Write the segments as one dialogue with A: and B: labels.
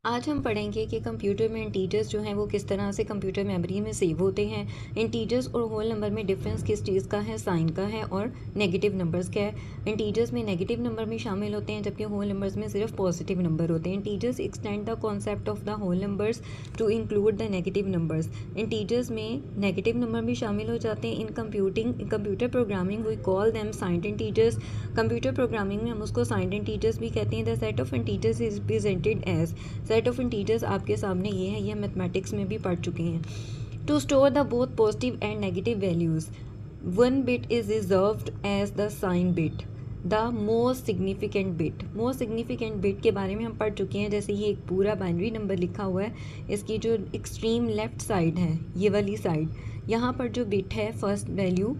A: आज हम पढ़ेंगे कि कंप्यूटर में इंटीजर्स जो हैं वो किस तरह से कंप्यूटर मेमोरी में सेव होते हैं। इंटीजर्स और होल नंबर में डिफरेंस किस चीज़ का है, साइन का है, और नेगेटिव नंबर्स क्या है। इंटीजर्स में नेगेटिव नंबर भी शामिल होते हैं जबकि होल नंबर्स में सिर्फ पॉजिटिव नंबर होते हैं। Integers extend the concept of the whole numbers to include the negative numbers. Integers में नेगेटिव नंबर भी शामिल हो जाते हैं। In computer programming we call them signed integers. Computer programming में हम उसको साइंड इंटीजर्स भी कहते हैं। The set of integers is represented as, set of integers आपके सामने ये है, ये मैथमेटिक्स में भी पढ़ चुके हैं। To store the both positive and negative values, one bit is reserved as the sign bit, the most significant bit. Most significant bit के बारे में हम पढ़ चुके हैं। जैसे ये एक पूरा बाइनरी नंबर लिखा हुआ है, इसकी जो एक्सट्रीम लेफ्ट साइड है, ये वाली साइड, यहाँ पर जो बिट है फर्स्ट वैल्यू,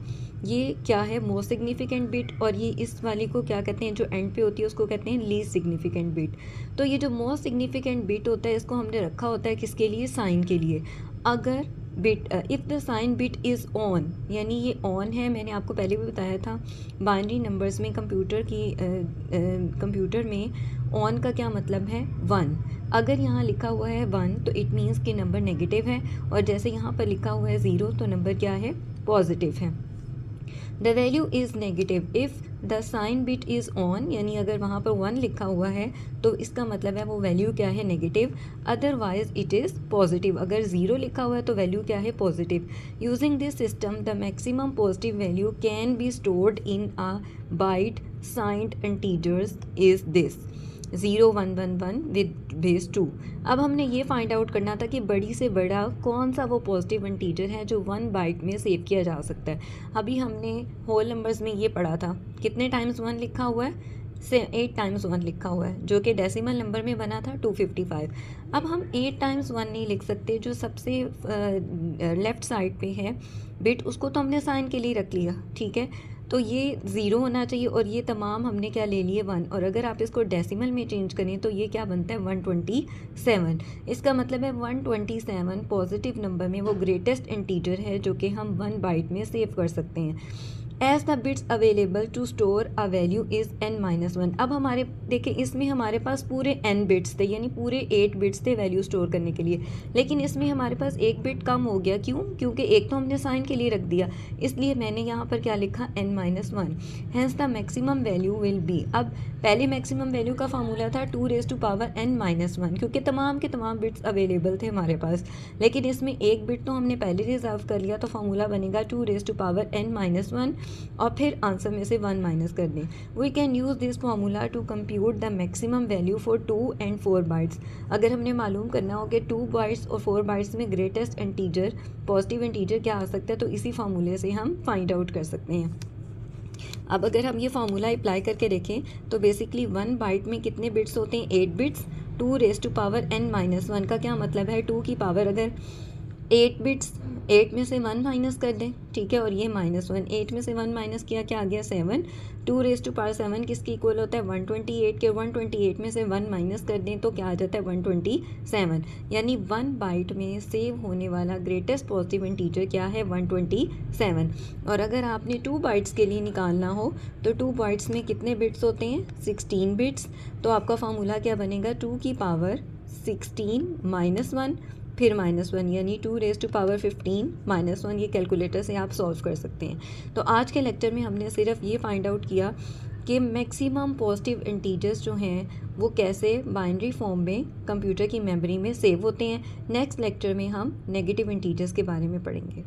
A: ये क्या है, मोस्ट सिग्निफिकेंट बिट। और ये इस वाली को क्या कहते हैं, जो एंड पे होती है उसको कहते हैं लीस्ट सिग्निफिकेंट बिट। तो ये जो मोस्ट सिग्निफिकेंट बिट होता है इसको हमने रखा होता है किसके लिए, साइन के लिए। अगर bit if the sign bit is on, यानी ये ऑन है। मैंने आपको पहले भी बताया था बाइनरी नंबर्स में कंप्यूटर में ऑन का क्या मतलब है, 1। अगर यहाँ लिखा हुआ है 1 तो इट मीन्स कि नंबर नेगेटिव है, और जैसे यहाँ पर लिखा हुआ है 0 तो नंबर क्या है, पॉजिटिव है। The value is negative if the sign bit is on, यानी अगर वहाँ पर 1 लिखा हुआ है तो इसका मतलब है वो वैल्यू क्या है, negative. Otherwise it is positive. अगर 0 लिखा हुआ है तो वैल्यू क्या है, positive. Using this system the maximum positive value can be stored in a byte signed integers is this 0111 with base 2। अब हमने ये फाइंड आउट करना था कि बड़ी से बड़ा कौन सा वो पॉजिटिव इंटीजर है जो 1 बाइट में सेव किया जा सकता है। अभी हमने होल नंबर्स में ये पढ़ा था, कितने टाइम्स 1 लिखा हुआ है, से 8 टाइम्स 1 लिखा हुआ है, जो कि डेसिमल नंबर में बना था 255। अब हम 8 टाइम्स 1 नहीं लिख सकते, जो सबसे लेफ़्ट साइड पे है बिट, उसको तो हमने साइन के लिए रख लिया, ठीक है। तो ये 0 होना चाहिए, और ये तमाम हमने क्या ले लिए, 1। और अगर आप इसको डेसिमल में चेंज करें तो ये क्या बनता है, 127। इसका मतलब है 127 पॉजिटिव नंबर में वो ग्रेटेस्ट इंटीजर है जो कि हम 1 बाइट में सेव कर सकते हैं। As the bits available to store a value is n-1। अब हमारे देखें, इसमें हमारे पास पूरे n बिट्स थे, यानी पूरे 8 बिट्स थे वैल्यू स्टोर करने के लिए, लेकिन इसमें हमारे पास एक बिट कम हो गया। क्यों? क्योंकि एक तो हमने साइन के लिए रख दिया, इसलिए मैंने यहाँ पर क्या लिखा, n-1। Hence the maximum value will be, अब पहले मैक्सिमम वैल्यू का फार्मूला था 2n-1, क्योंकि तमाम के तमाम बिट्स अवेलेबल थे हमारे पास, लेकिन इसमें एक बिट तो हमने पहले रिजर्व कर लिया, तो फार्मूला बनेगा 2n-1, और फिर आंसर में से 1 माइनस कर दें। We can use this formula to compute the maximum value for 2 and 4 bytes. अगर हमने मालूम करना हो कि 2 बाइट्स और 4 बाइट्स में ग्रेटेस्ट इंटीजर, पॉजिटिव इंटीजर क्या आ सकता है, तो इसी फार्मूले से हम फाइंड आउट कर सकते हैं। अब अगर हम ये फार्मूला अप्लाई करके देखें तो बेसिकली 1 बाइट में कितने बिट्स होते हैं, 8 बिट्स। 2n-1 का क्या मतलब है, 2 की पावर, अगर 8 बिट्स, 8 में से 1 माइनस कर दें, ठीक है, और ये -1, 8 में से 1 माइनस किया, क्या आ गया, 7। 2 किसकी इक्वल होता है, 128 के। 128 में से 1 माइनस कर दें तो क्या आ जाता है, 127। यानी 1 बाइट में सेव होने वाला ग्रेटेस्ट पॉजिटिव इंटीजर क्या है, 127। और अगर आपने 2 बाइट्स के लिए निकालना हो तो 2 बाइट्स में कितने बिट्स होते हैं, 16 बिट्स। तो आपका फार्मूला क्या बनेगा, 2 की पावर 16 -1 फिर -1, यानी 215 -1। ये कैलकुलेटर से आप सॉल्व कर सकते हैं। तो आज के लेक्चर में हमने सिर्फ ये फाइंड आउट किया कि मैक्सिमम पॉजिटिव इंटीजर्स जो हैं वो कैसे बाइनरी फॉर्म में कंप्यूटर की मेमोरी में सेव होते हैं। नेक्स्ट लेक्चर में हम नेगेटिव इंटीजर्स के बारे में पढ़ेंगे।